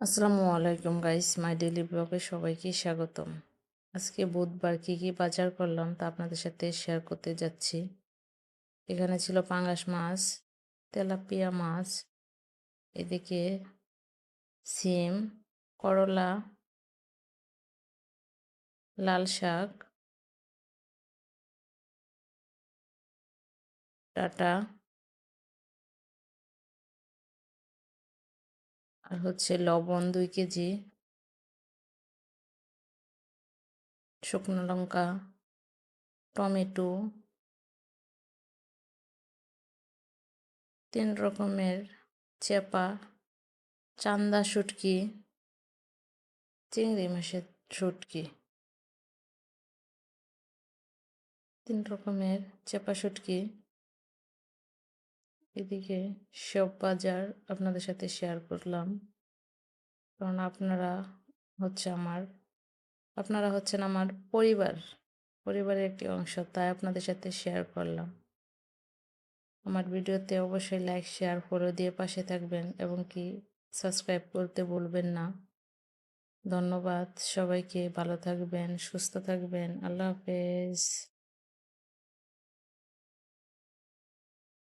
আসসালামু আলাইকুম guys, my daily ব্লগে সবাইকে স্বাগতম। আজকে বুধবার কি কি বাজার করলাম তা আপনাদের সাথে শেয়ার করতে যাচ্ছি। এখানে ছিল পাঙ্গাস মাছ, তেলাপিয়া মাছ, এদিকে সিম, করলা, লাল শাক, ডাটা, আর হচ্ছে লবণ 2 কেজি, শুকনো লঙ্কা, টমেটো, 3 রকমের চেপা, চান্দা শুটকি, চিংড়ি মাছের শুটকি, 3 রকমের চেপা শুটকি। এদিকে সব বাজার আপনাদের সাথে শেয়ার করলাম, কারণ আপনারা হচ্ছেন আমার পরিবারের একটি অংশ, তাই আপনাদের সাথে শেয়ার করলাম। আমার ভিডিওতে অবশ্যই লাইক, শেয়ার, ফলো দিয়ে পাশে থাকবেন এবং কি সাবস্ক্রাইব করতে ভুলবেন না। ধন্যবাদ সবাইকে, ভালো থাকবেন, সুস্থ থাকবেন, আল্লাহ হাফেজ।